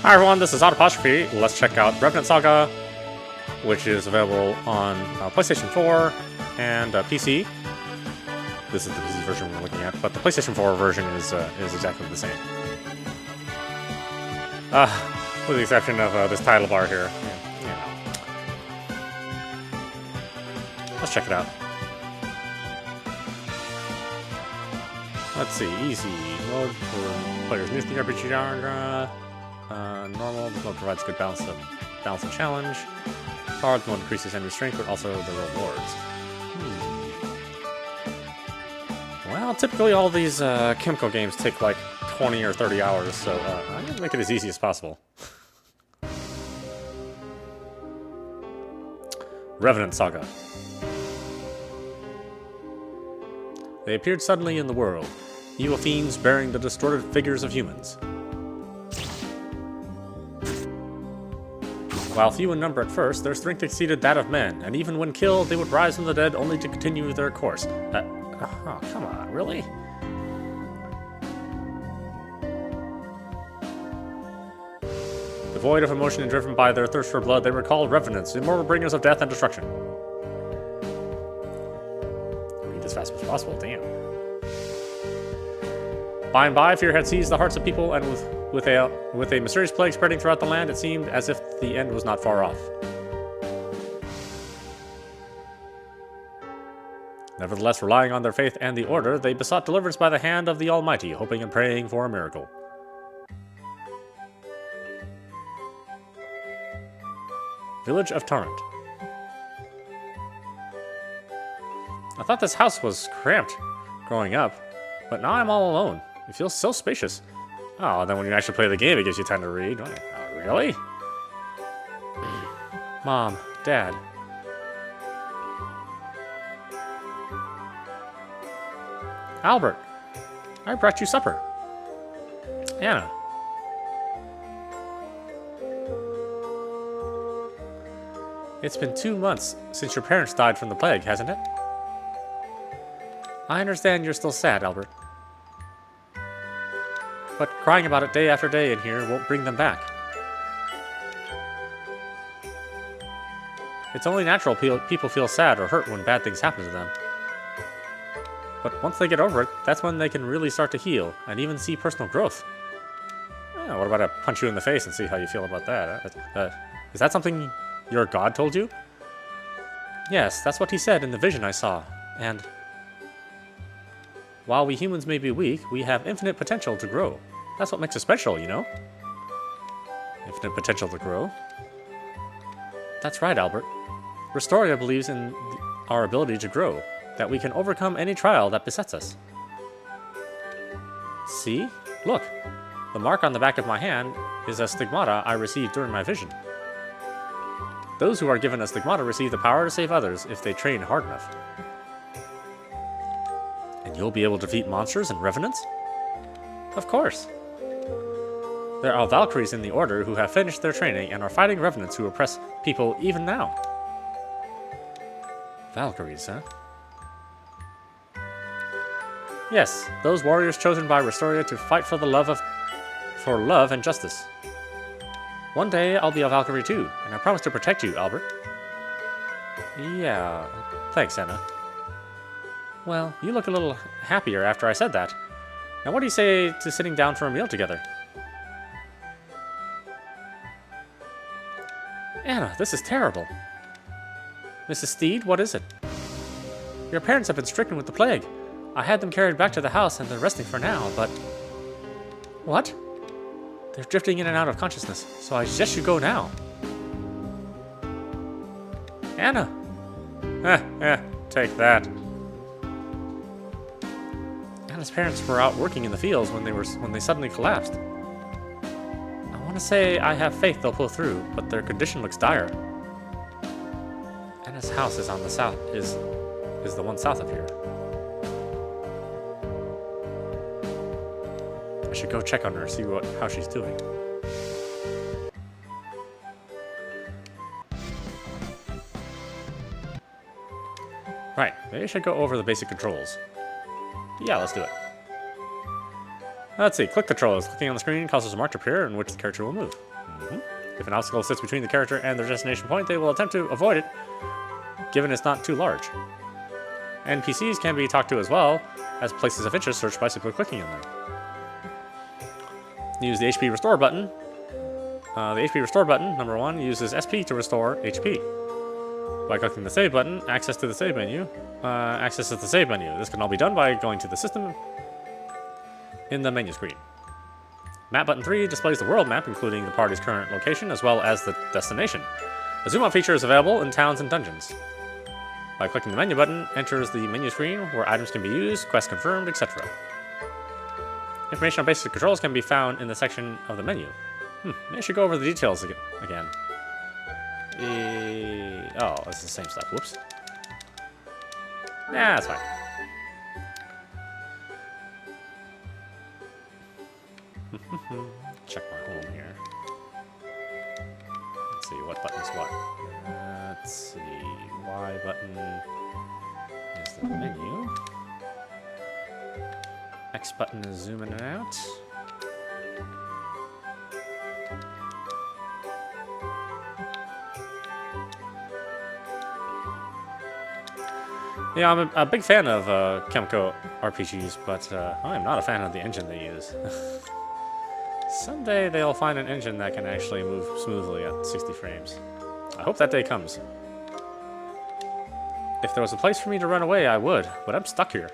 Hi everyone, this is audap. Let's check out Revenant Saga, which is available on PlayStation 4 and PC. This is the PC version we're looking at, but the PlayStation 4 version is exactly the same. With the exception of this title bar here. Let's check it out. Let's see, easy mode for players new to the RPG genre. Normal, this mode provides good balance of challenge. Hard mode increases enemy strength, but also the rewards. Well, typically all these Kimco games take like 20 or 30 hours, so I'm going to make it as easy as possible. Revenant Saga. They appeared suddenly in the world, evil fiends bearing the distorted figures of humans. While few in number at first, their strength exceeded that of men, and even when killed, they would rise from the dead only to continue their course. Oh, come on, really? Devoid of emotion and driven by their thirst for blood, they were called Revenants, immortal bringers of death and destruction. Read as fast as possible, damn. By and by, fear had seized the hearts of people, and with a mysterious plague spreading throughout the land, it seemed as if the end was not far off. Nevertheless, relying on their faith and the Order, they besought deliverance by the hand of the Almighty, hoping and praying for a miracle. Village of Torrent. I thought this house was cramped growing up, but now I'm all alone. It feels so spacious. Oh, then when you actually play the game, it gives you time to read. Oh, really? Mom, Dad. Albert, I brought you supper. Anna. It's been 2 months since your parents died from the plague, hasn't it? I understand you're still sad, Albert. But crying about it day after day in here won't bring them back. It's only natural people feel sad or hurt when bad things happen to them. But once they get over it, that's when they can really start to heal and even see personal growth. Yeah, what about I punch you in the face and see how you feel about that? Is that something your god told you? Yes, that's what he said in the vision I saw. And while we humans may be weak, we have infinite potential to grow. That's what makes us special, you know? Infinite potential to grow. That's right, Albert. Restoria believes in our ability to grow, that we can overcome any trial that besets us. See? Look. The mark on the back of my hand is a stigmata I received during my vision. Those who are given a stigmata receive the power to save others if they train hard enough. And you'll be able to defeat monsters and revenants? Of course. There are Valkyries in the Order who have finished their training and are fighting revenants who oppress people even now. Valkyries, huh? Yes, those warriors chosen by Restoria to fight for love and justice. One day I'll be a Valkyrie too, and I promise to protect you, Albert. Yeah, thanks, Anna. Well, you look a little happier after I said that. Now what do you say to sitting down for a meal together? Anna, this is terrible. Mrs. Steed, what is it? Your parents have been stricken with the plague. I had them carried back to the house and they're resting for now, but... What? They're drifting in and out of consciousness, so I suggest you go now. Anna! Take that. Anna's parents were out working in the fields when they suddenly collapsed. I want to say I have faith they'll pull through, but their condition looks dire. Anna's house is on the south, is the one south of here. I should go check on her, see how she's doing. Right, maybe I should go over the basic controls. Yeah, let's do it. Let's see, click controls. Clicking on the screen causes a mark to appear in which the character will move. If an obstacle sits between the character and their destination point, they will attempt to avoid it, given it's not too large. NPCs can be talked to as well as places of interest searched by simply clicking on them. Use the HP Restore button. The HP Restore button, number 1, uses SP to restore HP. By clicking the Save button, access to the Save menu. Accesses the Save menu. This can all be done by going to the system in the menu screen. Map button 3 displays the world map, including the party's current location, as well as the destination. A zoom-out feature is available in towns and dungeons. By clicking the menu button, enters the menu screen where items can be used, quests confirmed, etc. Information on basic controls can be found in the section of the menu. Maybe I should go over the details again. Oh, it's the same stuff. Whoops. Nah, that's fine. Check my home here. Let's see, what button's what? Let's see, Y button is the menu. X button is zoom in and out. Yeah, I'm a big fan of Chemical RPGs, but I'm not a fan of the engine they use. Someday they'll find an engine that can actually move smoothly at 60 frames. I hope that day comes. If there was a place for me to run away, I would, but I'm stuck here.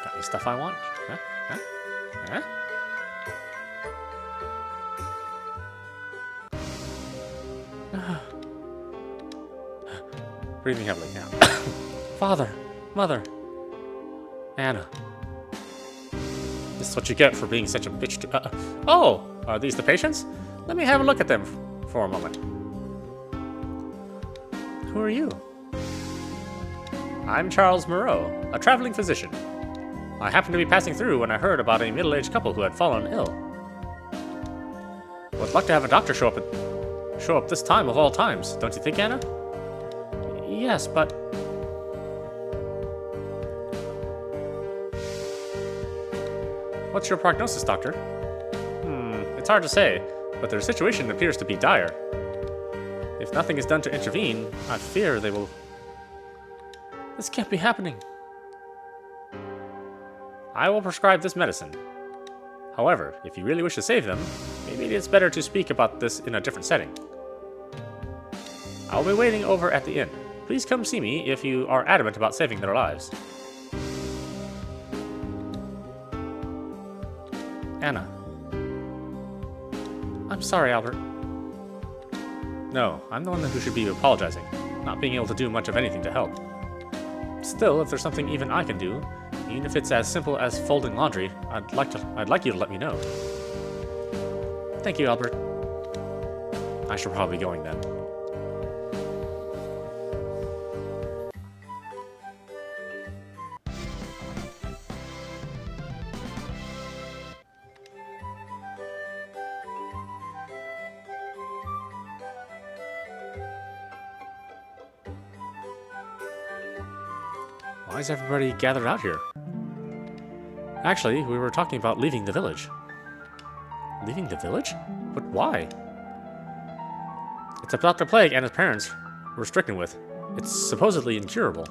Got any stuff I want? Huh? Huh? Huh? Breathing heavily now. Father, Mother, Anna. This is what you get for being such a bitch to... oh! Are these the patients? Let me have a look at them for a moment. Who are you? I'm Charles Moreau, a traveling physician. I happened to be passing through when I heard about a middle-aged couple who had fallen ill. Would like to have a doctor show up this time of all times, don't you think, Anna? Yes, but... What's your prognosis, Doctor? It's hard to say, but their situation appears to be dire. If nothing is done to intervene, I fear they will... This can't be happening. I will prescribe this medicine. However, if you really wish to save them, maybe it's better to speak about this in a different setting. I'll be waiting over at the inn. Please come see me if you are adamant about saving their lives. Anna. I'm sorry, Albert. No, I'm the one who should be apologizing, not being able to do much of anything to help. Still, if there's something even I can do, even if it's as simple as folding laundry, I'd like you to let me know. Thank you, Albert. I should probably be going then. Why is everybody gathered out here? Actually, we were talking about leaving the village. Leaving the village? But why? It's about the plague and his parents were stricken with. It's supposedly incurable.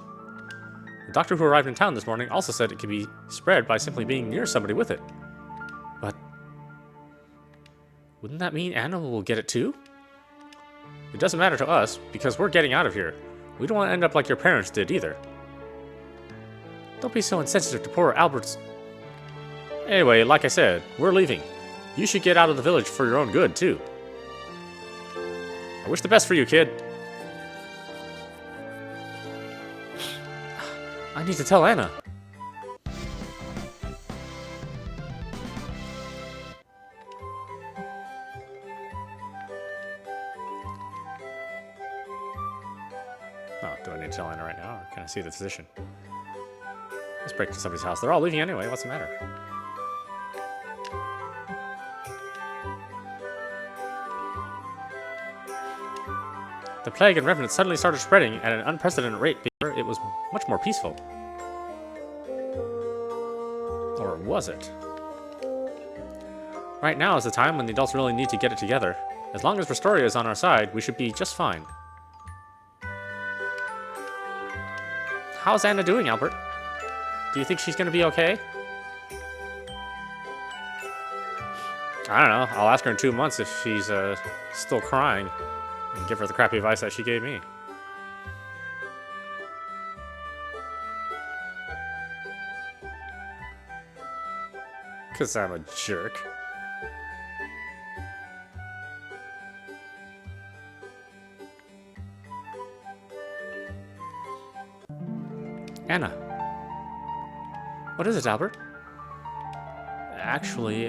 The doctor who arrived in town this morning also said it could be spread by simply being near somebody with it. But... wouldn't that mean Anna will get it too? It doesn't matter to us, because we're getting out of here. We don't want to end up like your parents did either. Don't be so insensitive to poor Albert's... Anyway, like I said, we're leaving. You should get out of the village for your own good, too. I wish the best for you, kid. I need to tell Anna. Oh, do I need to tell Anna right now, or can I see the physician? Let's break into somebody's house. They're all leaving anyway. What's the matter? The plague and Revenant suddenly started spreading at an unprecedented rate. It it was much more peaceful. Or was it? Right now is the time when the adults really need to get it together. As long as Restoria is on our side, we should be just fine. How's Anna doing, Albert? Do you think she's gonna be okay? I don't know. I'll ask her in 2 months if she's still crying and give her the crappy advice that she gave me. Because I'm a jerk. Anna. What is it, Albert? Actually,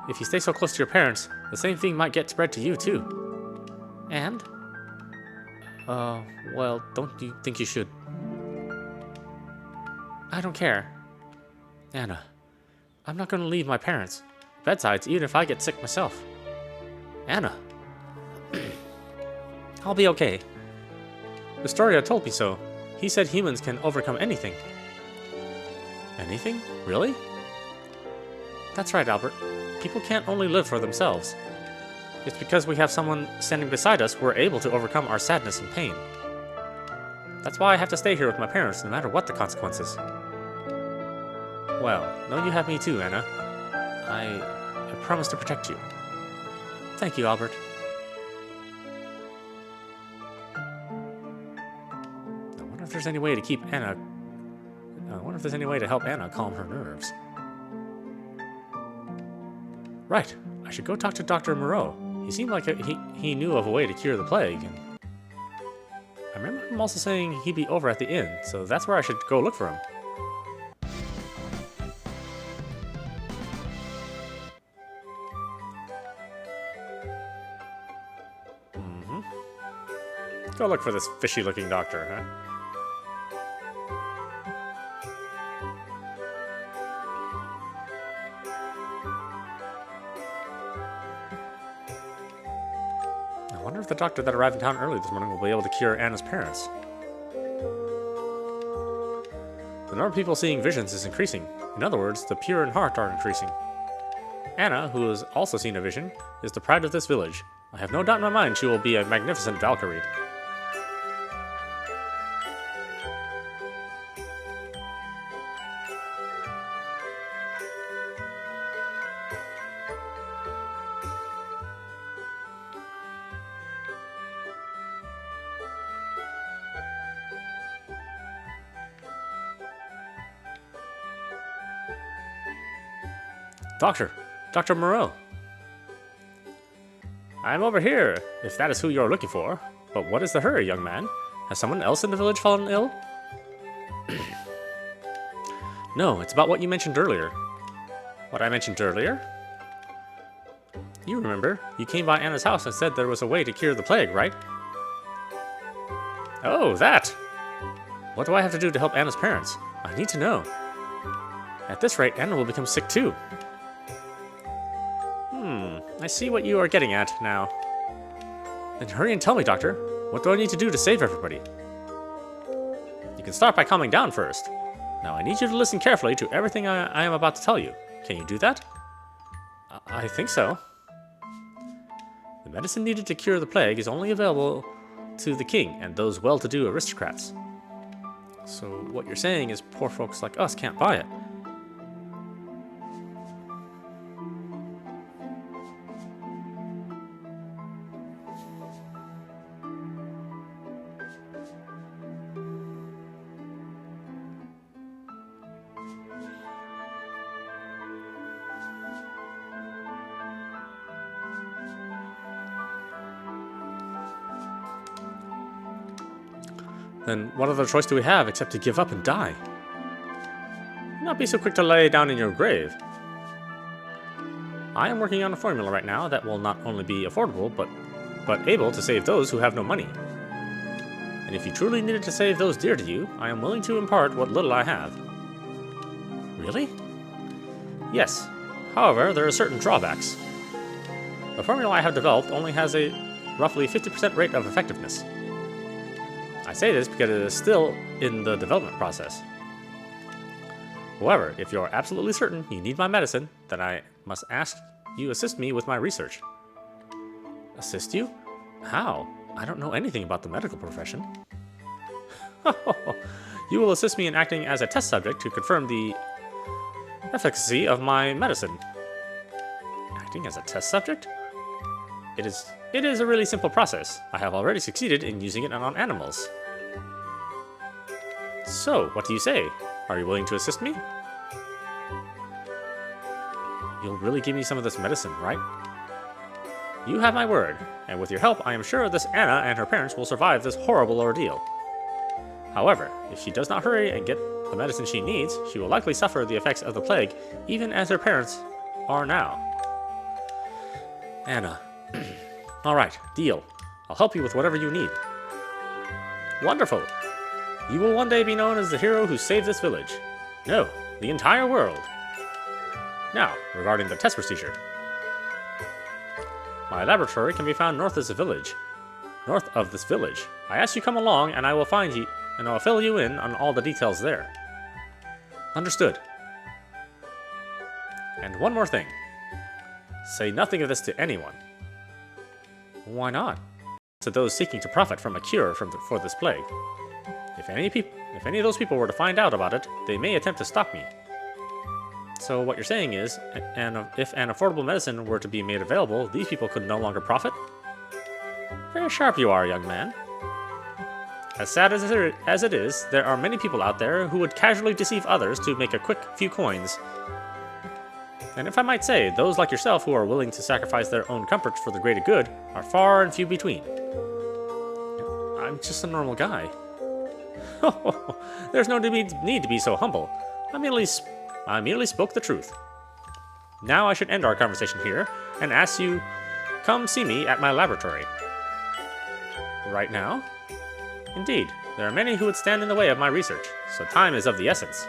if you stay so close to your parents, the same thing might get spread to you, too. And? Well, don't you think you should? I don't care. Anna, I'm not gonna leave my parents' bedsides even if I get sick myself. Anna. I'll be okay. Restoria told me so. He said humans can overcome anything. Anything? Really? That's right, Albert. People can't only live for themselves. It's because we have someone standing beside us we're able to overcome our sadness and pain. That's why I have to stay here with my parents no matter what the consequences. Well, know you have me too, Anna. I promise to protect you. Thank you, Albert. I wonder if there's any way to keep Anna... I wonder if there's any way to help Anna calm her nerves. Right. I should go talk to Dr. Moreau. He seemed like he knew of a way to cure the plague, and... I remember him also saying he'd be over at the inn, so that's where I should go look for him. Go look for this fishy-looking doctor, huh? I wonder if the doctor that arrived in town early this morning will be able to cure Anna's parents. The number of people seeing visions is increasing. In other words, the pure in heart are increasing. Anna, who has also seen a vision, is the pride of this village. I have no doubt in my mind she will be a magnificent Valkyrie. Dr. Moreau. I'm over here, if that is who you're looking for. But what is the hurry, young man? Has someone else in the village fallen ill? No, it's about what you mentioned earlier. What I mentioned earlier? You remember, you came by Anna's house and said there was a way to cure the plague, right? Oh, that! What do I have to do to help Anna's parents? I need to know. At this rate, Anna will become sick too. I see what you are getting at now. Then hurry and tell me, Doctor. What do I need to do to save everybody? You can start by calming down first. Now I need you to listen carefully to everything I am about to tell you. Can you do that? I think so. The medicine needed to cure the plague is only available to the king and those well-to-do aristocrats. So what you're saying is poor folks like us can't buy it. Then what other choice do we have except to give up and die? Do not be so quick to lay down in your grave. I am working on a formula right now that will not only be affordable, but able to save those who have no money. And if you truly needed to save those dear to you, I am willing to impart what little I have. Really? Yes. However, there are certain drawbacks. The formula I have developed only has a roughly 50% rate of effectiveness. I I say this because it is still in the development process. However, if you're absolutely certain you need my medicine, then I must ask you assist me with my research. Assist you? How? I don't know anything about the medical profession. You will assist me in acting as a test subject to confirm the efficacy of my medicine. Acting as a test subject? It is a really simple process. I have already succeeded in using it on animals. So, what do you say? Are you willing to assist me? You'll really give me some of this medicine, right? You have my word, and with your help, I am sure this Anna and her parents will survive this horrible ordeal. However, if she does not hurry and get the medicine she needs, she will likely suffer the effects of the plague, even as her parents are now. Anna. Alright, deal. I'll help you with whatever you need. Wonderful! You will one day be known as the hero who saved this village. No, the entire world. Now, regarding the test procedure. My laboratory can be found north of this village. North of this village. I ask you come along and I will find you, and I'll fill you in on all the details there. Understood. And one more thing. Say nothing of this to anyone. Why not? To those seeking to profit from a cure for this plague. If any of those people were to find out about it, they may attempt to stop me. So what you're saying is, if an affordable medicine were to be made available, these people could no longer profit? Very sharp you are, young man. As sad as it is, there are many people out there who would casually deceive others to make a quick few coins. And if I might say, those like yourself who are willing to sacrifice their own comforts for the greater good are far and few between. I'm just a normal guy. There's no need to be so humble. I merely spoke the truth. Now I should end our conversation here and ask you, come see me at my laboratory. Right now? Indeed, there are many who would stand in the way of my research, so time is of the essence.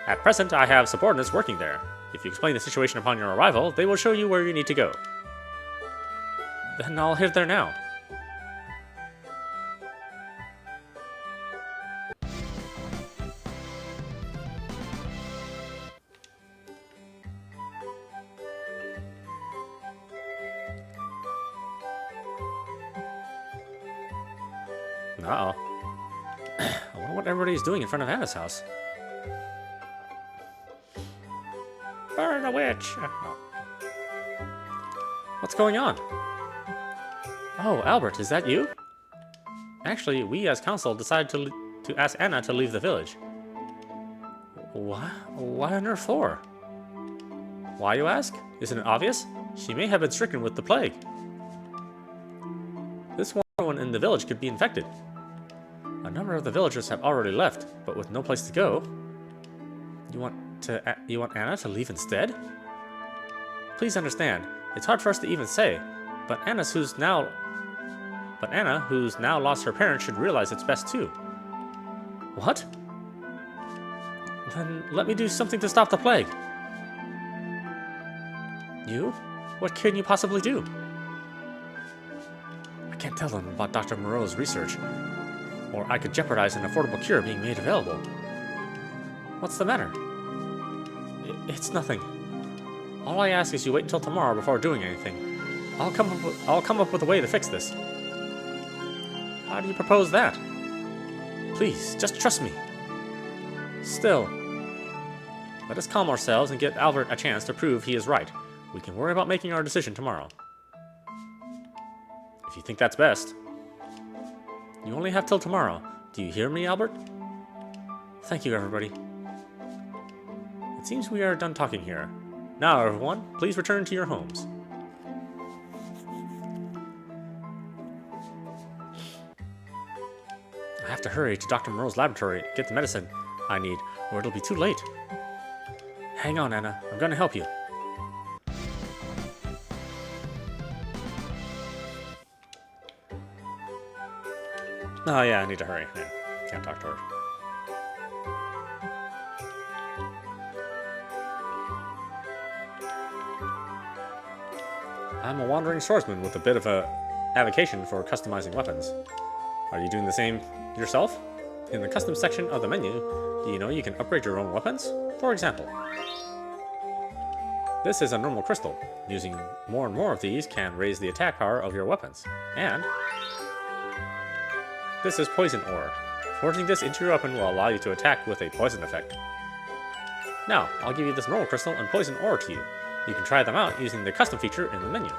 At present, I have subordinates working there. If you explain the situation upon your arrival, they will show you where you need to go. Then I'll head there now. Uh-oh. I wonder what everybody's doing in front of Anna's house. Burn the witch! Oh. What's going on? Oh, Albert, is that you? Actually, we as council decided to ask Anna to leave the village. What? Why on earth for? Why, you ask? Isn't it obvious? She may have been stricken with the plague. This one in the village could be infected. A number of the villagers have already left, but with no place to go. You want Anna to leave instead? Please understand, it's hard for us to even say, but Anna, who's now lost her parents, should realize it's best too. What? Then let me do something to stop the plague. You? What can you possibly do? I can't tell them about Dr. Moreau's research, or I could jeopardize an affordable cure being made available. What's the matter? It's nothing. All I ask is you wait until tomorrow before doing anything. I'll come up with a way to fix this. How do you propose that? Please, just trust me. Still, let us calm ourselves and give Albert a chance to prove he is right. We can worry about making our decision tomorrow. If you think that's best. You only have till tomorrow. Do you hear me, Albert? Thank you, everybody. It seems we are done talking here. Now, everyone, please return to your homes. I have to hurry to Dr. Moreau's laboratory and get the medicine I need, or it'll be too late. Hang on, Anna. I'm going to help you. Oh, yeah, I need to hurry. Yeah, can't talk to her. I'm a wandering swordsman with a bit of a avocation for customizing weapons. Are you doing the same yourself? In the custom section of the menu, do you know you can upgrade your own weapons? For example, this is a normal crystal. Using more and more of these can raise the attack power of your weapons. And this is poison ore. Forging this into your weapon will allow you to attack with a poison effect. Now, I'll give you this normal crystal and poison ore to you. You can try them out using the custom feature in the menu.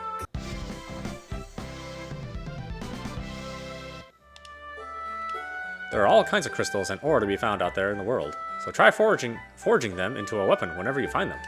There are all kinds of crystals and ore to be found out there in the world, so try forging them into a weapon whenever you find them.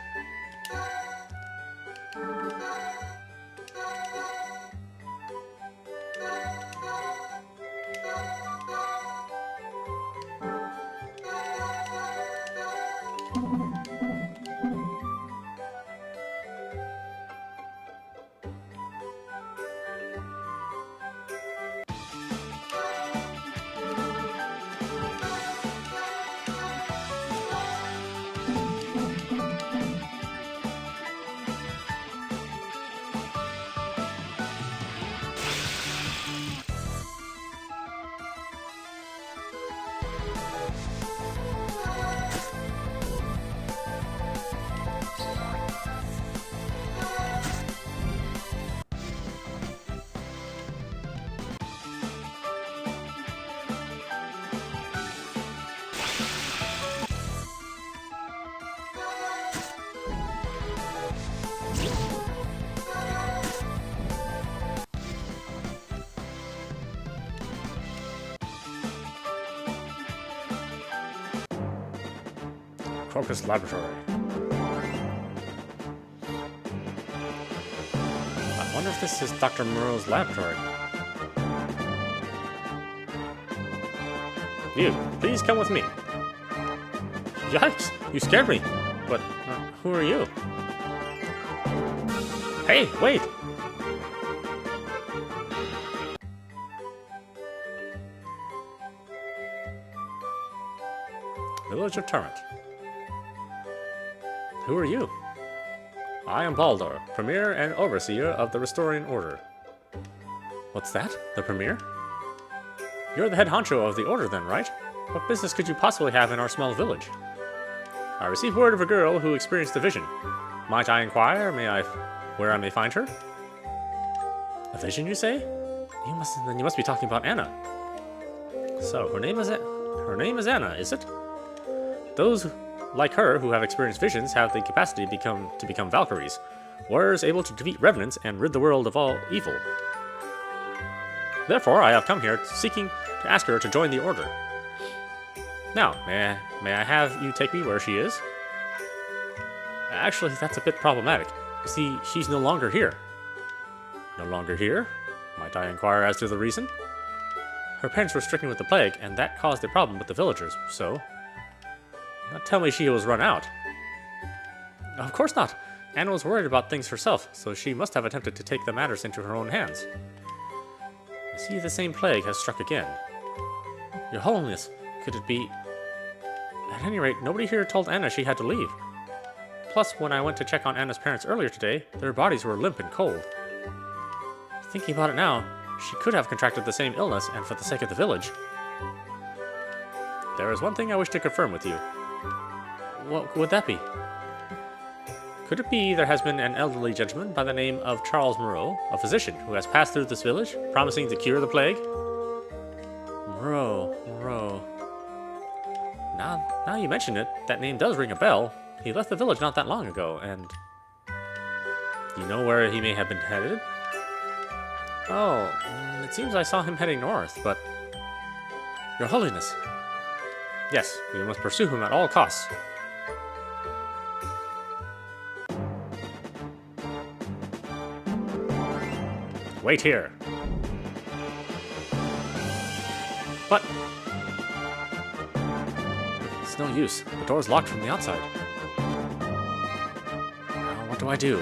Crocus Laboratory. I wonder if this is Dr. Moreau's laboratory. You, please come with me. Yikes, you scared me. But who are you? Hey, wait! Village of Torrent. Who are you? I am Baldur, Premier and Overseer of the Restoring Order. What's that? The Premier? You're the head honcho of the Order then, right? What business could you possibly have in our small village? I received word of a girl who experienced a vision. Might I inquire where I may find her? A vision, you say? Then you must be talking about Anna. So, her name is Anna, is it? Those like her who have experienced visions have the capacity to become Valkyries, warriors able to defeat revenants and rid the world of all evil. Therefore, I have come here seeking to ask her to join the Order. Now, may I have you take me where she is? Actually, that's a bit problematic. You see, she's no longer here. No longer here? Might I inquire as to the reason? Her parents were stricken with the plague, and that caused a problem with the villagers, so... Don't tell me she was run out. Of course not. Anna was worried about things herself, so she must have attempted to take the matters into her own hands. I see the same plague has struck again. Your Holiness, could it be... At any rate, nobody here told Anna she had to leave. Plus, when I went to check on Anna's parents earlier today, their bodies were limp and cold. Thinking about it now, she could have contracted the same illness, and for the sake of the village. There is one thing I wish to confirm with you. What would that be? Could it be there has been an elderly gentleman by the name of Charles Moreau, a physician, who has passed through this village, promising to cure the plague? Moreau. Now you mention it, that name does ring a bell. He left the village not that long ago, and... You know where he may have been headed? Oh, it seems I saw him heading north, but... Your Holiness. Yes, we must pursue him at all costs. Wait here. But... It's no use. The door's locked from the outside. Now, what do I do?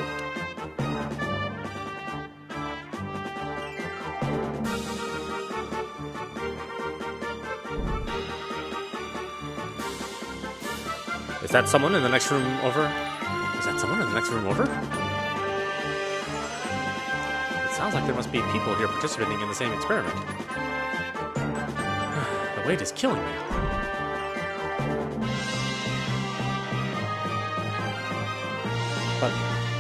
Is that someone in the next room over? Is that someone in the next room over? It sounds like there must be people here participating in the same experiment. The weight is killing me. But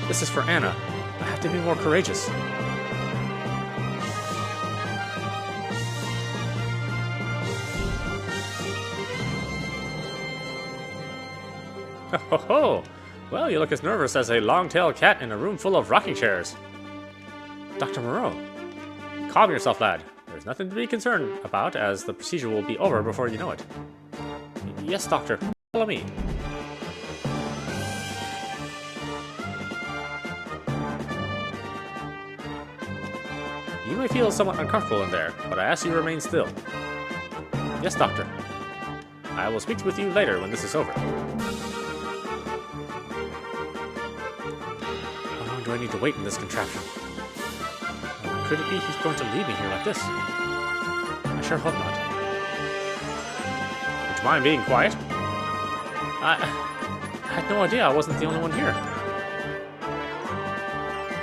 this is for Anna. I have to be more courageous. Ho ho ho! Well, you look as nervous as a long-tailed cat in a room full of rocking chairs. Dr. Moreau, calm yourself, lad. There's nothing to be concerned about, as the procedure will be over before you know it. Yes, Doctor. Follow me. You may feel somewhat uncomfortable in there, but I ask you to remain still. Yes, Doctor. I will speak with you later when this is over. How long do I need to wait in this contraption? Could it be he's going to leave me here like this? I sure hope not. Would you mind being quiet? I had no idea I wasn't the only one here.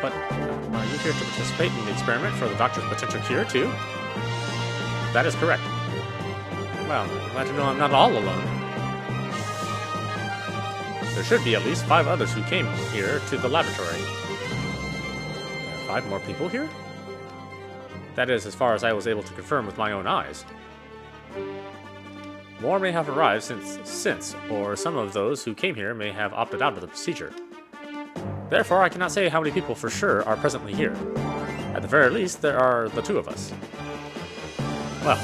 But are you here to participate in the experiment for the doctor's potential cure, too? That is correct. Well, glad to know I'm not all alone. There should be at least 5 others who came here to the laboratory. There are 5 more people here? That is, as far as I was able to confirm with my own eyes. More may have arrived since, or some of those who came here may have opted out of the procedure. Therefore, I cannot say how many people for sure are presently here. At the very least, there are the 2 of us. Well,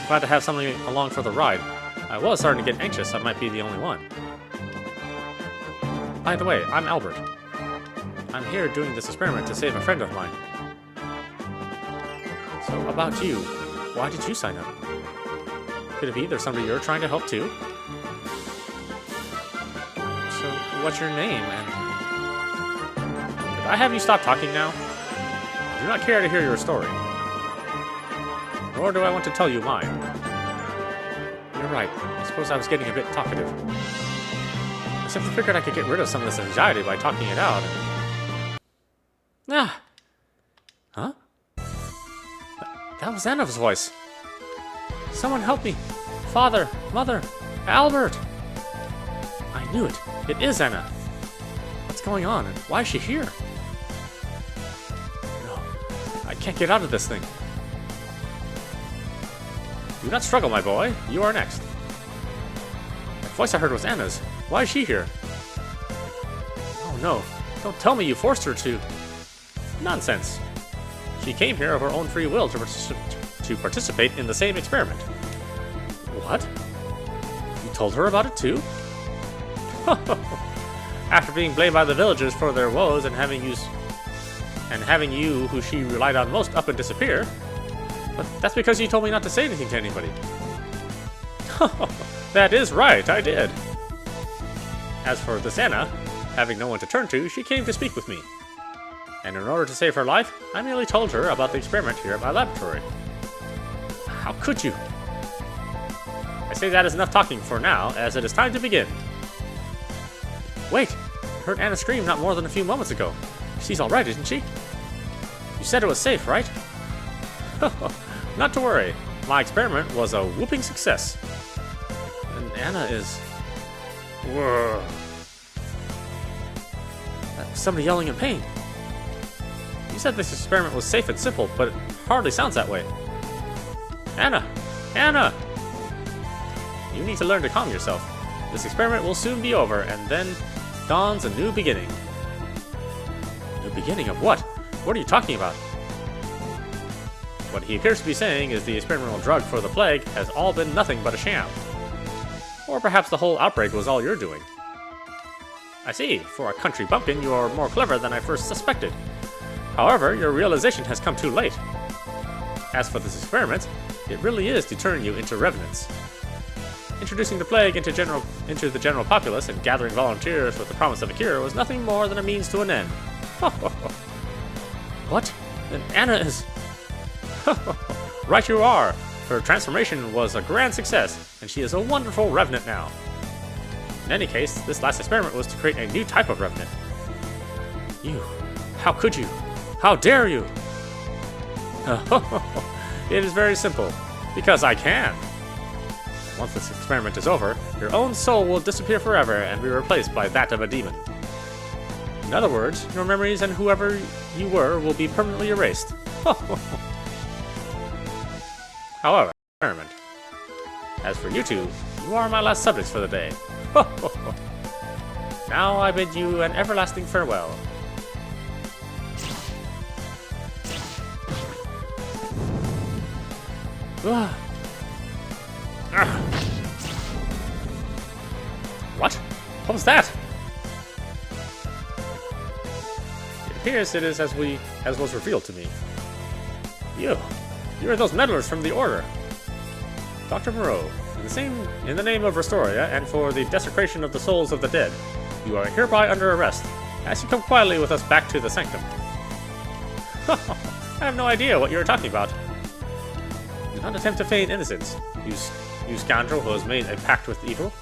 glad to have something along for the ride. I was starting to get anxious I might be the only one. By the way, I'm Albert. I'm here doing this experiment to save a friend of mine. So, about you, why did you sign up? Could it be there's somebody you're trying to help too? So, what's your name, and... Could I have you stop talking now? I do not care to hear your story. Nor do I want to tell you mine. You're right. I suppose I was getting a bit talkative. I simply figured I could get rid of some of this anxiety by talking it out, and... Ah! Huh? That was Anna's voice. Someone help me. Father, Mother, Albert! I knew it. It is Anna. What's going on, and why is she here? No, I can't get out of this thing. Do not struggle, my boy. You are next. The voice I heard was Anna's. Why is she here? Oh no, don't tell me you forced her to. Nonsense. She came here of her own free will to participate in the same experiment. What? You told her about it too? After being blamed by the villagers for their woes and having you, who she relied on most, up and disappear. But that's because you told me not to say anything to anybody. That is right, I did. As for this Anna, having no one to turn to, she came to speak with me. And in order to save her life, I merely told her about the experiment here at my laboratory. How could you? I say that is enough talking for now, as it is time to begin. Wait! I heard Anna scream not more than a few moments ago. She's alright, isn't she? You said it was safe, right? Not to worry. My experiment was a whooping success. And Anna is... Whoa. That was somebody yelling in pain. You said this experiment was safe and simple, but it hardly sounds that way. Anna! Anna! You need to learn to calm yourself. This experiment will soon be over, and then dawns a new beginning. New beginning of what? What are you talking about? What he appears to be saying is the experimental drug for the plague has all been nothing but a sham. Or perhaps the whole outbreak was all you're doing. I see. For a country bumpkin, you are more clever than I first suspected. However, your realization has come too late. As for this experiment, it really is to turn you into revenants. Introducing the plague into the general populace and gathering volunteers with the promise of a cure was nothing more than a means to an end. What? Then Anna is... Right you are. Her transformation was a grand success, and she is a wonderful revenant now. In any case, this last experiment was to create a new type of revenant. You... How could you? How dare you? It is very simple. Because I can. Once this experiment is over, your own soul will disappear forever and be replaced by that of a demon. In other words, your memories and whoever you were will be permanently erased. However, experiment. As for you two, you are my last subjects for the day. Now I bid you an everlasting farewell. What? What was that? It appears it is as was revealed to me. You're those meddlers from the Order. Dr. Moreau, in the name of Restoria and for the desecration of the souls of the dead, you are hereby under arrest, as you come quietly with us back to the sanctum. I have no idea what you are talking about. Do not attempt to feign innocence, you scoundrel who has made a pact with evil.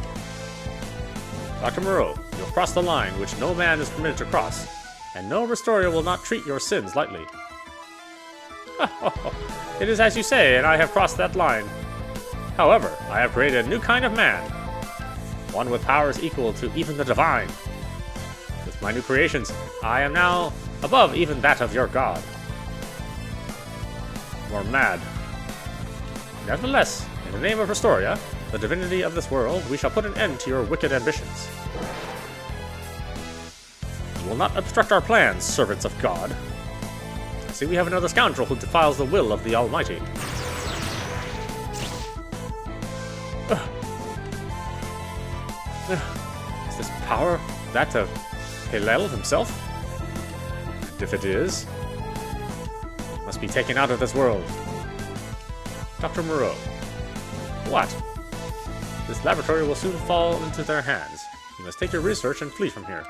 Dr. Moreau, you have crossed the line which no man is permitted to cross, and no Restoria will not treat your sins lightly. It is as you say, and I have crossed that line. However, I have created a new kind of man, one with powers equal to even the divine. With my new creations, I am now above even that of your god. Or mad. Nevertheless, in the name of Restoria, the divinity of this world, we shall put an end to your wicked ambitions. You will not obstruct our plans, servants of God. I see we have another scoundrel who defiles the will of the Almighty. Is this power that of Hillel himself? And if it is, it must be taken out of this world. Dr. Moreau. What? This laboratory will soon fall into their hands. You must take your research and flee from here.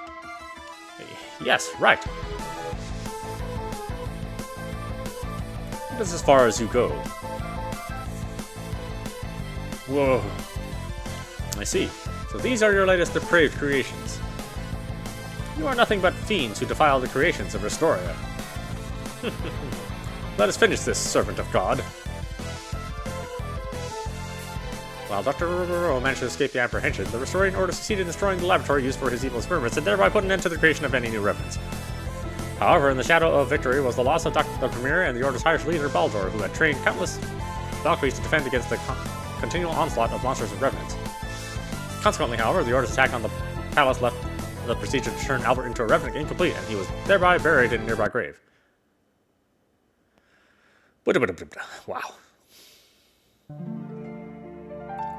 Yes, right. That is as far as you go. Whoa. I see. So these are your latest depraved creations. You are nothing but fiends who defile the creations of Restoria. Let us finish this, servant of God. While Dr. Moreau managed to escape the apprehension, the Restorian Order succeeded in destroying the laboratory used for his evil experiments and thereby put an end to the creation of any new Revenants. However, in the shadow of victory was the loss of Dr. Mir and the Order's highest leader, Baldur, who had trained countless Valkyries to defend against the continual onslaught of monsters and Revenants. Consequently, however, the Order's attack on the palace left the procedure to turn Albert into a Revenant incomplete, and he was thereby buried in a nearby grave. Wow.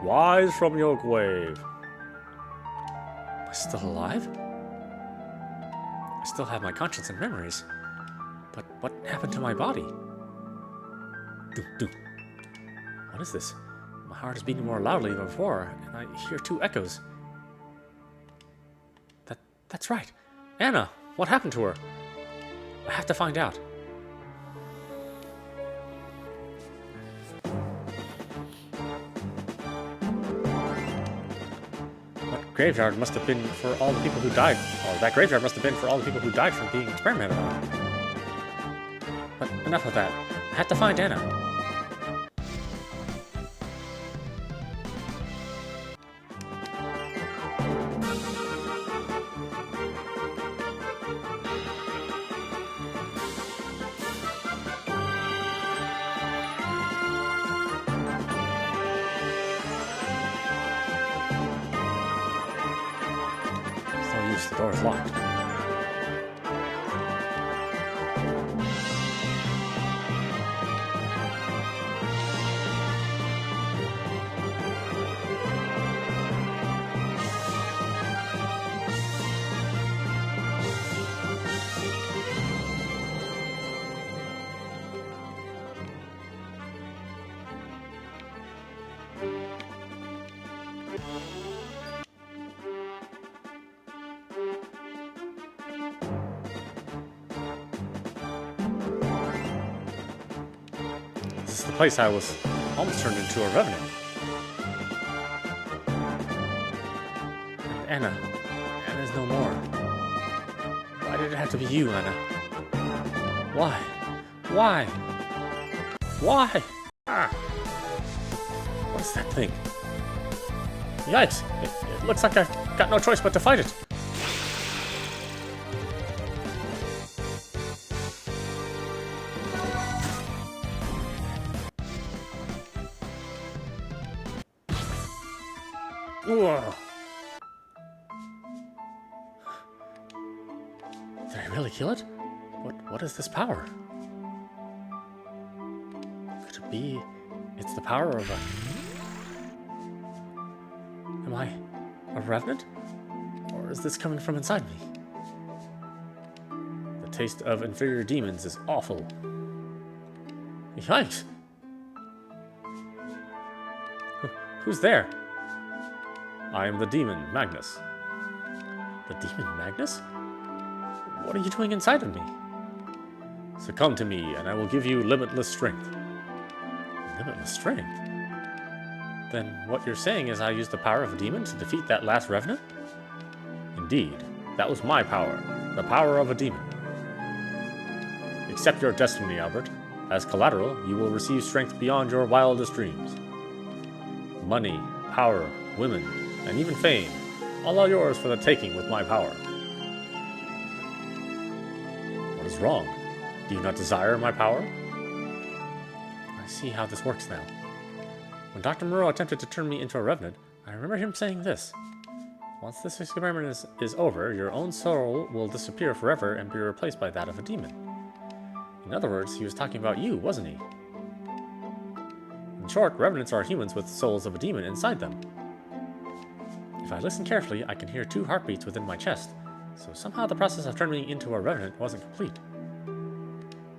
Rise from your grave. Am I still alive? I still have my conscience and memories. But what happened to my body? What is this? My heart is beating more loudly than before, and I hear two echoes. That's right. Anna! What happened to her? I have to find out. Graveyard must have been for all the people who died, or that graveyard must have been for all the people who died from being experimented on. But enough of that. I had to find Anna. The door is locked. This is the place I was almost turned into a Revenant. And Anna's no more. Why did it have to be you, Anna? Why? Why? Why? Ah! What is that thing? Yikes! It looks like I've got no choice but to fight it. Whoa! Did I really kill it? What is this power? Could it be... It's the power of a... Am I a revenant? Or is this coming from inside me? The taste of inferior demons is awful. Yikes! Who's there? I am the demon, Magnus. The demon, Magnus? What are you doing inside of me? Succumb to me, and I will give you limitless strength. Limitless strength? Then what you're saying is I used the power of a demon to defeat that last revenant? Indeed, that was my power, the power of a demon. Accept your destiny, Albert. As collateral, you will receive strength beyond your wildest dreams. Money, power, women, and even fame, all are yours for the taking with my power. What is wrong? Do you not desire my power? I see how this works now. When Dr. Moreau attempted to turn me into a revenant, I remember him saying this. Once this experiment is over, your own soul will disappear forever and be replaced by that of a demon. In other words, he was talking about you, wasn't he? In short, revenants are humans with souls of a demon inside them. If I listen carefully, I can hear 2 heartbeats within my chest, so somehow the process of turning me into a revenant wasn't complete.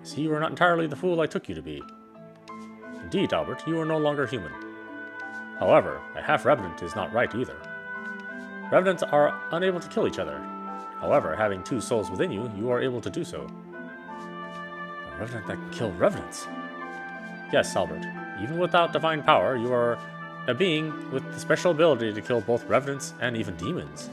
See, you are not entirely the fool I took you to be. Indeed, Albert, you are no longer human. However, a half-revenant is not right either. Revenants are unable to kill each other. However, having 2 souls within you, you are able to do so. A revenant that can kill revenants? Yes, Albert. Even without divine power, you are a being with the special ability to kill both revenants and even demons.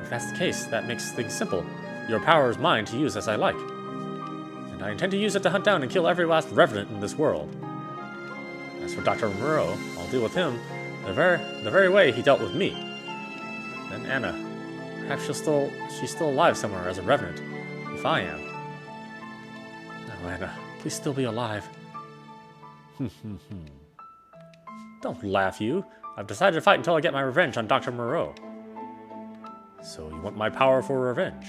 If that's the case, that makes things simple. Your power is mine to use as I like. And I intend to use it to hunt down and kill every last revenant in this world. As for Dr. Moreau, I'll deal with him the very way he dealt with me. Then Anna. Perhaps she's still alive somewhere as a revenant, if I am. Oh, Anna, please still be alive. Don't laugh, you. I've decided to fight until I get my revenge on Dr. Moreau. So you want my power for revenge?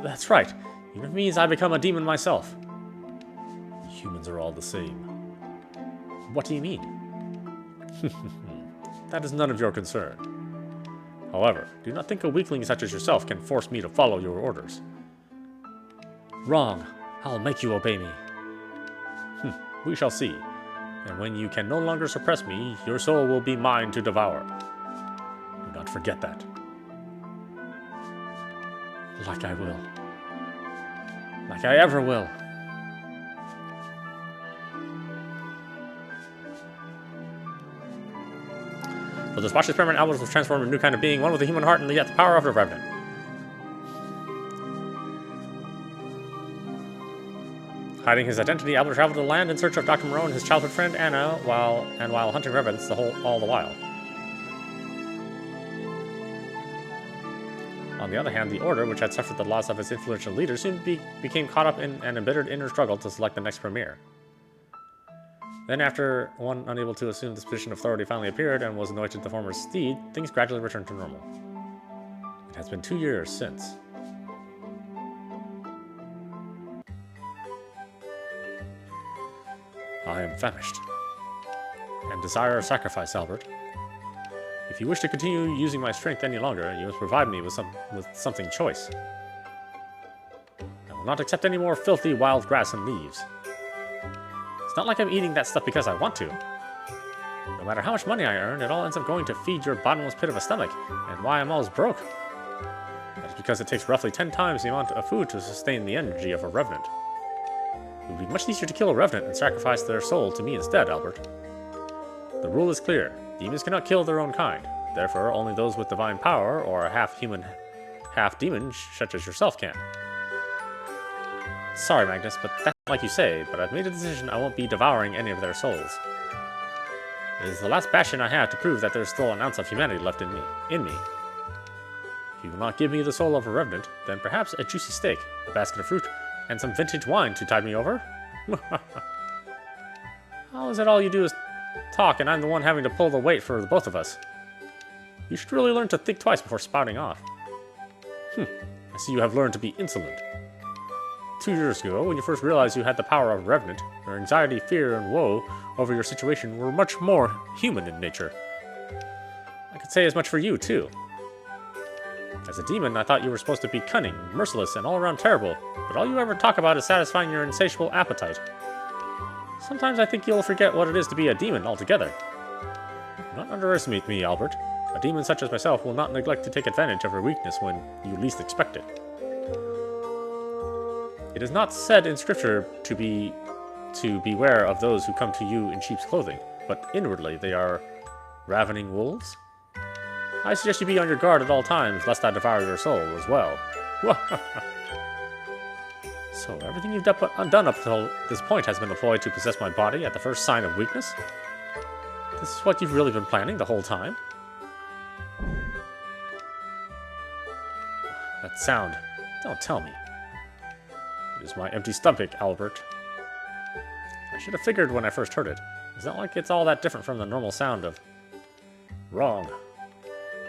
That's right. Even if it means I become a demon myself. Humans are all the same. What do you mean? That is none of your concern. However, do not think a weakling such as yourself can force me to follow your orders. Wrong. I'll make you obey me. We shall see. And when you can no longer suppress me, your soul will be mine to devour. Do not forget that. Like I will. Like I ever will. For this watch experiment, Albert was transformed into a new kind of being, one with a human heart and yet the power of a revenant. Hiding his identity, Albert traveled to the land in search of Dr. Moreau and his childhood friend Anna, while hunting revenants all the while. On the other hand, the Order, which had suffered the loss of its influential leader, soon became caught up in an embittered inner struggle to select the next premier. Then, after one unable to assume this position of authority finally appeared and was anointed the former steed, things gradually returned to normal. It has been 2 years since. I am famished, and desire a sacrifice, Albert. If you wish to continue using my strength any longer, you must provide me with something choice. I will not accept any more filthy wild grass and leaves. It's not like I'm eating that stuff because I want to. No matter how much money I earn, it all ends up going to feed your bottomless pit of a stomach, and why I'm always broke. That is because it takes roughly 10 times the amount of food to sustain the energy of a revenant. It would be much easier to kill a revenant and sacrifice their soul to me instead, Albert. The rule is clear. Demons cannot kill their own kind. Therefore, only those with divine power, or a half-human, half-demon, such as yourself can. Sorry, Magnus, but that's like you say, but I've made a decision I won't be devouring any of their souls. It is the last bastion I have to prove that there's still an ounce of humanity left in me. If you will not give me the soul of a revenant, then perhaps a juicy steak, a basket of fruit, and some vintage wine to tide me over? How is it all you do is talk and I'm the one having to pull the weight for the both of us? You should really learn to think twice before spouting off. I see you have learned to be insolent. 2 years ago, when you first realized you had the power of a revenant, your anxiety, fear, and woe over your situation were much more human in nature. I could say as much for you, too. As a demon, I thought you were supposed to be cunning, merciless, and all around terrible, but all you ever talk about is satisfying your insatiable appetite. Sometimes I think you'll forget what it is to be a demon altogether. Do not underestimate me, Albert. A demon such as myself will not neglect to take advantage of your weakness when you least expect it. It is not said in scripture to beware of those who come to you in sheep's clothing, but inwardly they are ravening wolves. I suggest you be on your guard at all times, lest I devour your soul as well. So everything you've done up until this point has been employed to possess my body at the first sign of weakness? This is what you've really been planning the whole time? That sound. Don't tell me. It is my empty stomach, Albert. I should have figured when I first heard it. It's not like it's all that different from the normal sound of... Wrong.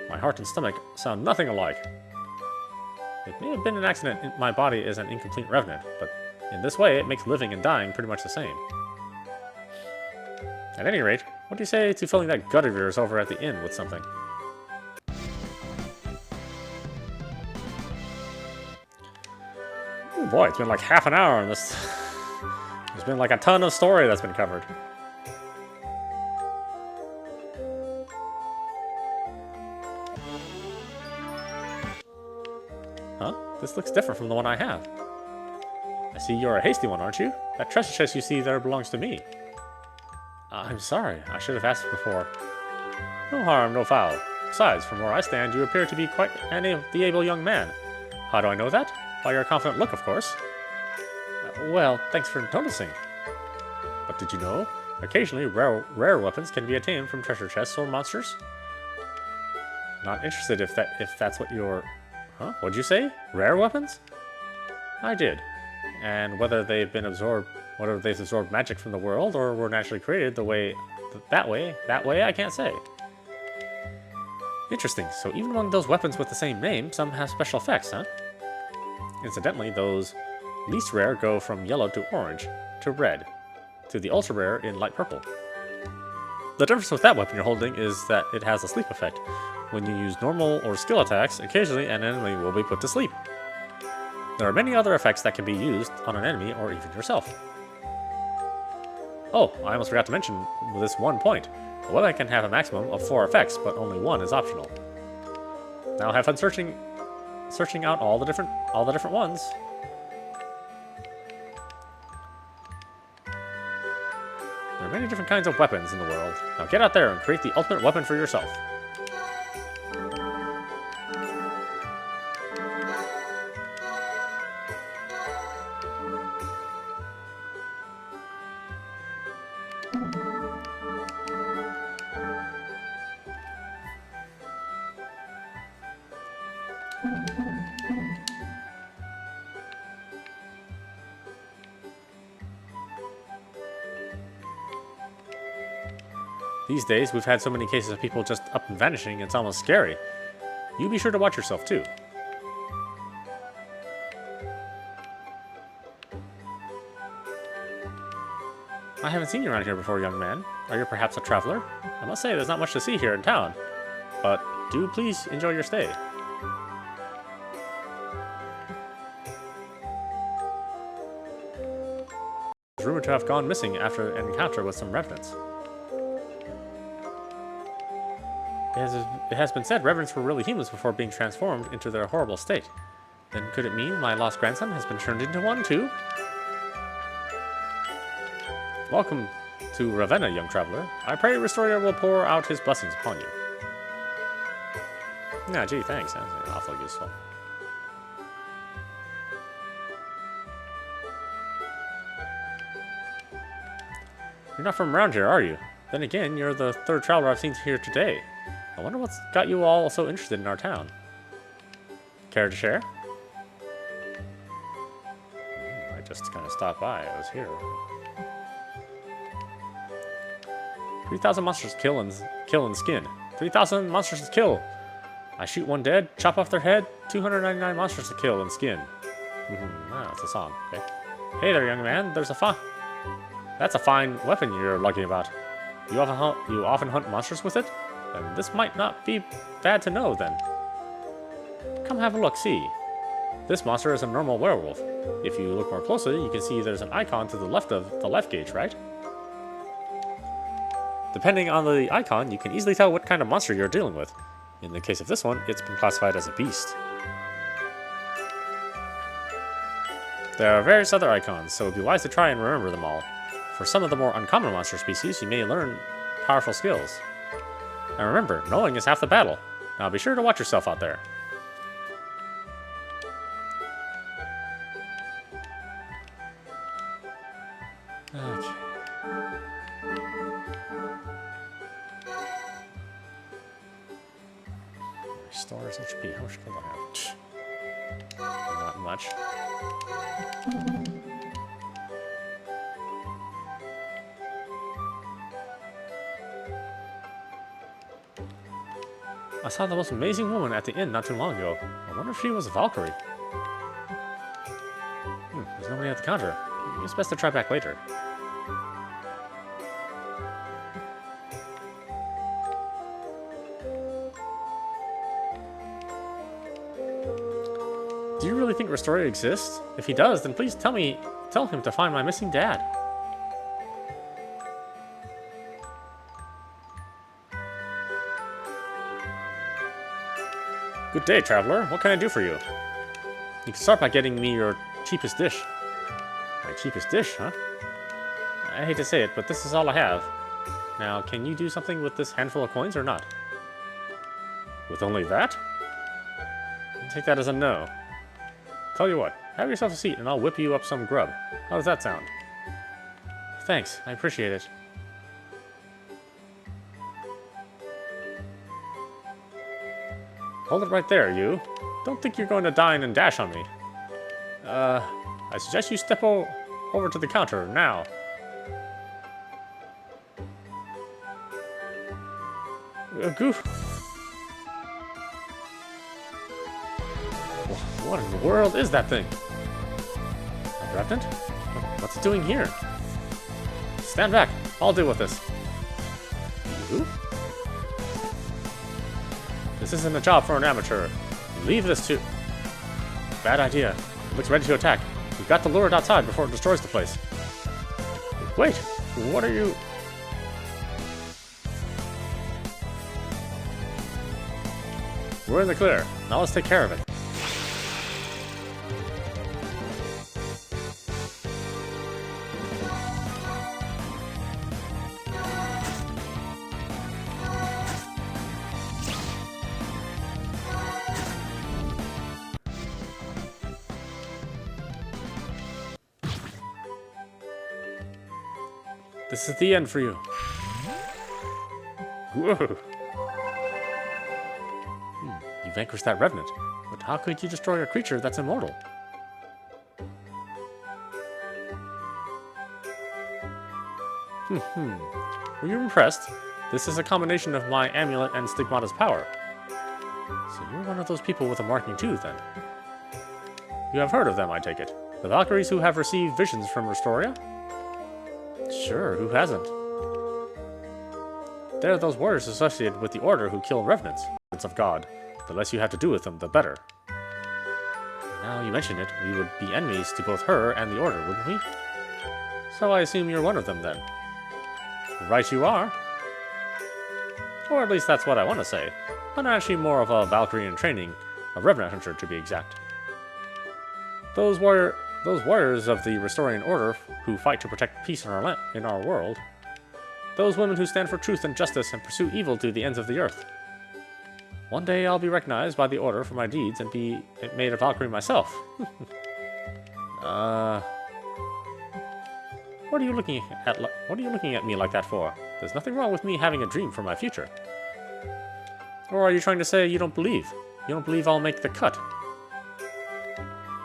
My heart and stomach sound nothing alike. It may have been an accident my body is an incomplete revenant, but in this way it makes living and dying pretty much the same. At any rate, what do you say to filling that gut of yours over at the inn with something? Oh boy, it's been like half an hour on this. There's been like a ton of story that's been covered. Huh? This looks different from the one I have. I see you're a hasty one, aren't you? That treasure chest you see there belongs to me. I'm sorry, I should have asked before. No harm, no foul. Besides, from where I stand, you appear to be quite the able young man. How do I know that? By your confident look, of course. Well, thanks for noticing. But did you know? Occasionally, rare weapons can be attained from treasure chests or monsters. Not interested if that's what you're... Huh? What'd you say? Rare weapons? I did. And whether they've absorbed magic from the world or were naturally created that way, I can't say. Interesting. So even among those weapons with the same name, some have special effects, huh? Incidentally, those least rare go from yellow to orange to red to the ultra rare in light purple. The difference with that weapon you're holding is that it has a sleep effect. When you use normal or skill attacks, occasionally an enemy will be put to sleep. There are many other effects that can be used on an enemy or even yourself. Oh, I almost forgot to mention this one point. A weapon can have a maximum of 4 effects, but only 1 is optional. Now have fun searching out all the different ones. There are many different kinds of weapons in the world. Now get out there and create the ultimate weapon for yourself. These days, we've had so many cases of people just up and vanishing, it's almost scary. You be sure to watch yourself, too. I haven't seen you around here before, young man. Are you perhaps a traveler? I must say, there's not much to see here in town. But do please enjoy your stay. Is rumored to have gone missing after an encounter with some revenants. It has been said revenants were really humans before being transformed into their horrible state. Then could it mean my lost grandson has been turned into one too? Welcome to Ravenna, young traveler. I pray Restorer will pour out his blessings upon you. Nah, gee, thanks. That's awfully useful. You're not from around here, are you? Then again, you're the third traveler I've seen here today. I wonder what's got you all so interested in our town. Care to share? I just kind of stopped by. I was here. 3,000 monsters kill and skin. 3,000 monsters to kill. I shoot one dead, chop off their head. 299 monsters to kill and skin. That's a song. Okay. Hey there, young man. That's a fine weapon you're lugging about. You often hunt monsters with it? Then this might not be bad to know, then. Come have a look, see. This monster is a normal werewolf. If you look more closely, you can see there's an icon to the left of the left gauge, right? Depending on the icon, you can easily tell what kind of monster you're dealing with. In the case of this one, it's been classified as a beast. There are various other icons, so it would be wise to try and remember them all. For some of the more uncommon monster species, you may learn powerful skills. And remember, knowing is half the battle. Now be sure to watch yourself out there. Okay. Restores HP. How much gold do I have? Not much. I saw the most amazing woman at the inn not too long ago. I wonder if she was a Valkyrie. There's nobody at the counter. It's best to try back later. Do you really think Restoria exists? If he does, then please tell him to find my missing dad. Good day, traveler. What can I do for you? You can start by getting me your cheapest dish. My cheapest dish, huh? I hate to say it, but this is all I have. Now, can you do something with this handful of coins or not? With only that? I'll take that as a no. Tell you what, have yourself a seat and I'll whip you up some grub. How does that sound? Thanks, I appreciate it. Hold it right there, you. Don't think you're going to dine and dash on me. I suggest you step over to the counter now. Goof. What in the world is that thing? A Revenant? What's it doing here? Stand back. I'll deal with this. Who? This isn't a job for an amateur. Leave this to... Bad idea. It looks ready to attack. We've got to lure it outside before it destroys the place. Wait! What are you... We're in the clear. Now let's take care of it. This is the end for you. Whoa. You vanquished that Revenant, but how could you destroy a creature that's immortal? Were you impressed? This is a combination of my amulet and Stigmata's power. So you're one of those people with a marking too, then. You have heard of them, I take it. The Valkyries who have received visions from Restoria? Sure, who hasn't? They're those warriors associated with the Order who kill Revenants of God. The less you have to do with them, the better. Now you mention it, we would be enemies to both her and the Order, wouldn't we? So I assume you're one of them, then. Right you are. Or at least that's what I want to say. I'm actually more of a Valkyrie in training, a Revenant hunter to be exact. Those warriors of the Restoring Order who fight to protect peace in our world. Those women who stand for truth and justice and pursue evil to the ends of the earth. One day I'll be recognized by the Order for my deeds and be made a Valkyrie myself. What are you looking at me like that for? There's nothing wrong with me having a dream for my future. Or are you trying to say you don't believe? You don't believe I'll make the cut?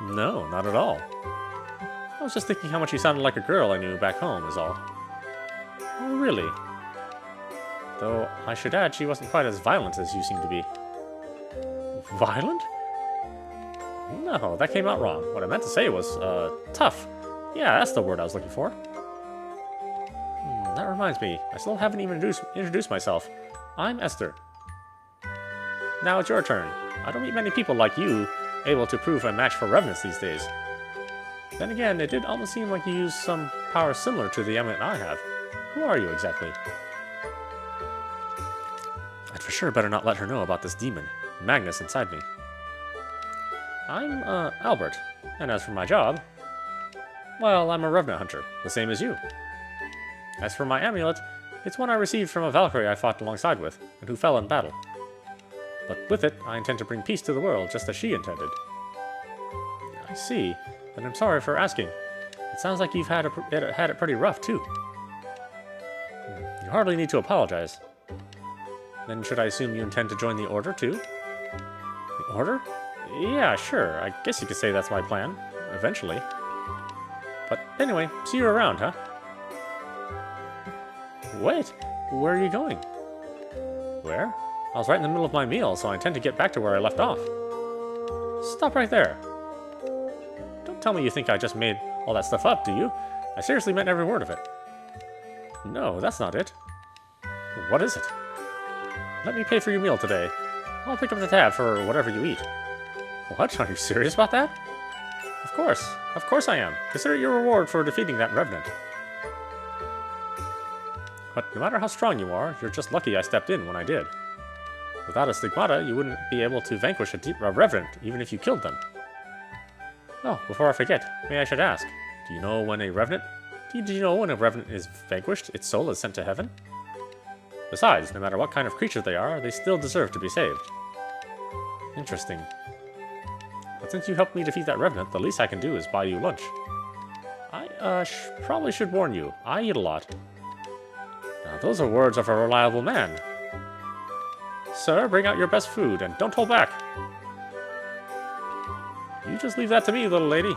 No, not at all. I was just thinking how much you sounded like a girl I knew back home, is all. Oh, really? Though, I should add, she wasn't quite as violent as you seem to be. Violent? No, that came out wrong. What I meant to say was, tough. Yeah, that's the word I was looking for. That reminds me, I still haven't even introduced myself. I'm Esther. Now it's your turn. I don't meet many people like you able to prove a match for revenants these days. Then again, it did almost seem like you used some power similar to the amulet I have. Who are you exactly? I'd for sure better not let her know about this demon, Magnus, inside me. I'm, Albert. And as for my job, well, I'm a revenant hunter, the same as you. As for my amulet, it's one I received from a Valkyrie I fought alongside with, and who fell in battle. But with it, I intend to bring peace to the world, just as she intended. I see, and I'm sorry for asking. It sounds like you've had it pretty rough, too. You hardly need to apologize. Then should I assume you intend to join the Order, too? The Order? Yeah, sure. I guess you could say that's my plan. Eventually. But anyway, see you around, huh? Wait, where are you going? Where? I was right in the middle of my meal, so I intend to get back to where I left off. Stop right there. Don't tell me you think I just made all that stuff up, do you? I seriously meant every word of it. No, that's not it. What is it? Let me pay for your meal today. I'll pick up the tab for whatever you eat. What? Are you serious about that? Of course I am. Consider it your reward for defeating that revenant. But no matter how strong you are, you're just lucky I stepped in when I did. Without a stigmata, you wouldn't be able to vanquish a revenant, even if you killed them. Oh, before I forget, maybe I should ask, do you know when a revenant is vanquished, its soul is sent to heaven? Besides, no matter what kind of creature they are, they still deserve to be saved. Interesting. But since you helped me defeat that revenant, the least I can do is buy you lunch. I probably should warn you, I eat a lot. Now, those are words of a reliable man. Sir, bring out your best food, and don't hold back. You just leave that to me, little lady.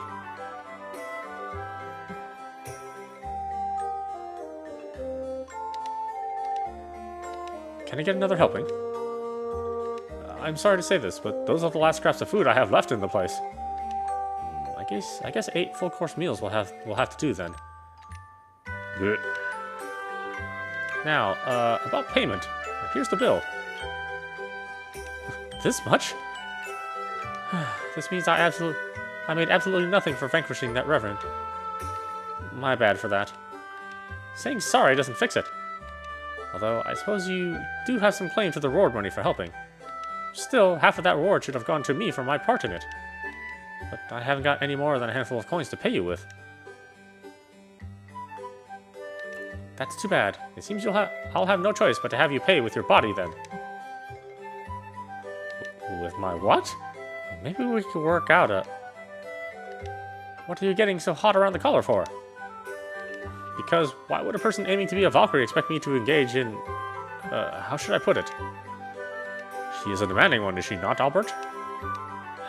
Can I get another helping? I'm sorry to say this, but those are the last scraps of food I have left in the place. I guess 8 full-course meals will have to do then. Good. Now, about payment. Here's the bill. This much? This means I made absolutely nothing for vanquishing that revenant. My bad for that. Saying sorry doesn't fix it. Although, I suppose you do have some claim to the reward money for helping. Still, half of that reward should have gone to me for my part in it. But I haven't got any more than a handful of coins to pay you with. That's too bad. It seems I'll have no choice but to have you pay with your body then. With my what? Maybe we could work out a... What are you getting so hot around the collar for? Because why would a person aiming to be a Valkyrie expect me to engage in... how should I put it? She is a demanding one, is she not, Albert?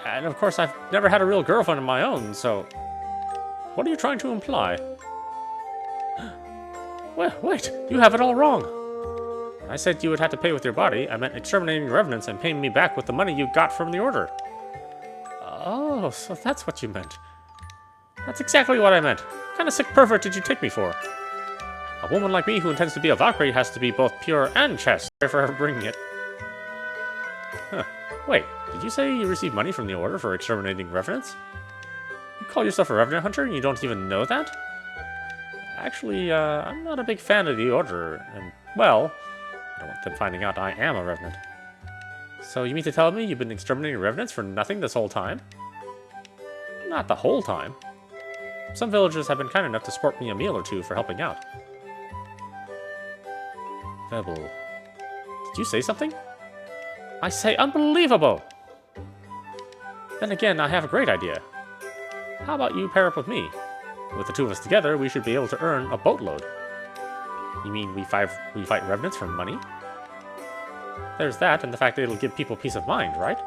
And of course, I've never had a real girlfriend of my own, so... What are you trying to imply? Well, wait, you have it all wrong. When I said you would have to pay with your body, I meant exterminating revenants and paying me back with the money you got from the Order. Oh, so that's what you meant. That's exactly what I meant. What kind of sick pervert did you take me for? A woman like me who intends to be a Valkyrie has to be both pure and chaste. Sorry for her bringing it. Huh. Wait, did you say you received money from the Order for exterminating revenants? You call yourself a revenant hunter and you don't even know that? Actually, I'm not a big fan of the Order, and, well, I don't want them finding out I am a revenant. So you mean to tell me you've been exterminating revenants for nothing this whole time? Not the whole time. Some villagers have been kind enough to sport me a meal or two for helping out. Vebel. Did you say something? I say unbelievable! Then again, I have a great idea. How about you pair up with me? With the two of us together, we should be able to earn a boatload. You mean we fight revenants for money? There's that, and the fact that it'll give people peace of mind, right?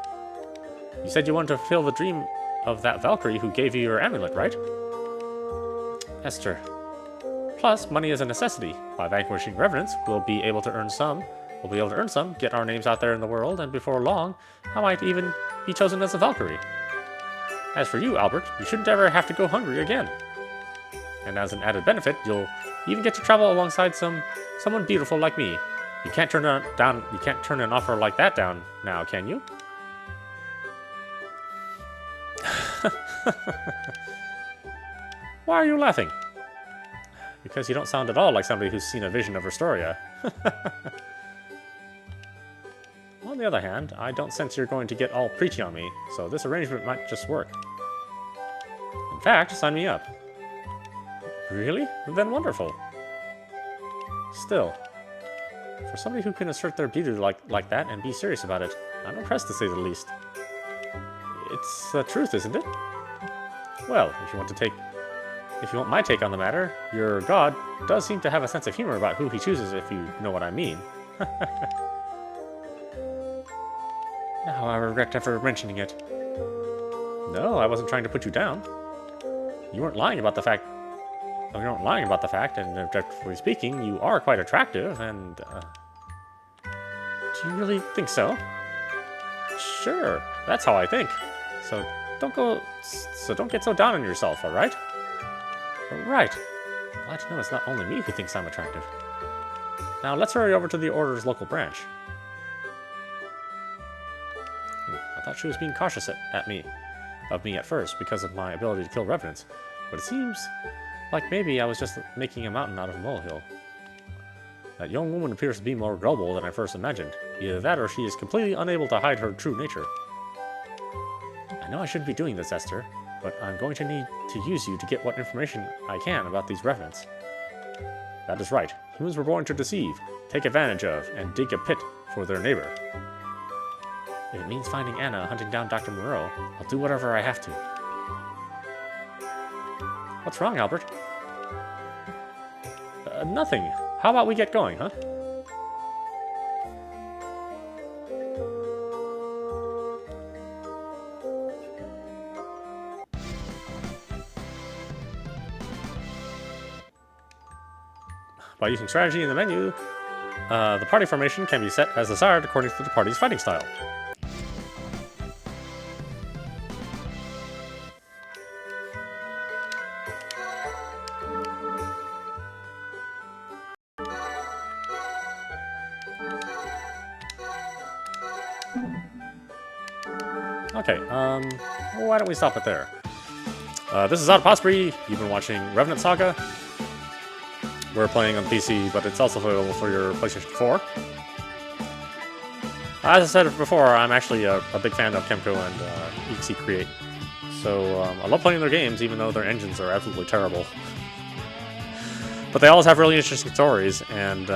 You said you wanted to fulfill the dream of that Valkyrie who gave you your amulet, right? Esther. Plus, money is a necessity. By vanquishing revenants, we'll be able to earn some. Get our names out there in the world, and before long, I might even be chosen as a Valkyrie. As for you, Albert, you shouldn't ever have to go hungry again. And as an added benefit, you'll even get to travel alongside someone beautiful like me. You can't turn an offer like that down now, can you? Why are you laughing? Because you don't sound at all like somebody who's seen a vision of Restoria. On the other hand, I don't sense you're going to get all preachy on me, so this arrangement might just work. In fact, sign me up. Really? Then wonderful. Still, for somebody who can assert their beauty like that and be serious about it, I'm impressed to say the least. It's the truth, isn't it? Well, if you want my take on the matter, your god does seem to have a sense of humor about who he chooses, if you know what I mean. Now I regret ever mentioning it. No, I wasn't trying to put you down. You weren't lying about the fact, and objectively speaking, you are quite attractive, and, Do you really think so? Sure, that's how I think. So don't get so down on yourself, alright? Alright. Glad to know it's not only me who thinks I'm attractive. Now let's hurry over to the Order's local branch. I thought she was being cautious of me at first because of my ability to kill revenants, but it seems like maybe I was just making a mountain out of a molehill. That young woman appears to be more gullible than I first imagined. Either that or she is completely unable to hide her true nature. I know I shouldn't be doing this, Esther, but I'm going to need to use you to get what information I can about these revenants. That is right. Humans were born to deceive, take advantage of, and dig a pit for their neighbor. If it means finding Anna hunting down Dr. Moreau, I'll do whatever I have to. What's wrong, Albert? Nothing. How about we get going, huh? By using strategy in the menu, the party formation can be set as desired according to the party's fighting style. Okay, why don't we stop it there? This is audap. You've been watching Revenant Saga. We're playing on PC, but it's also available for your PlayStation 4. As I said before, I'm actually a big fan of Kemco and EXE Create. So I love playing their games, even though their engines are absolutely terrible. But they always have really interesting stories, and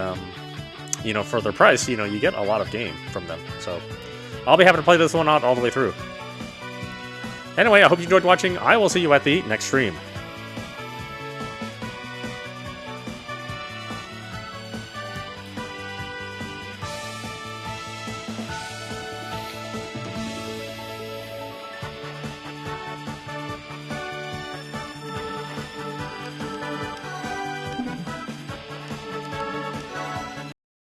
you know, for their price, you know, you get a lot of game from them. So I'll be happy to play this one out all the way through. Anyway, I hope you enjoyed watching. I will see you at the next stream.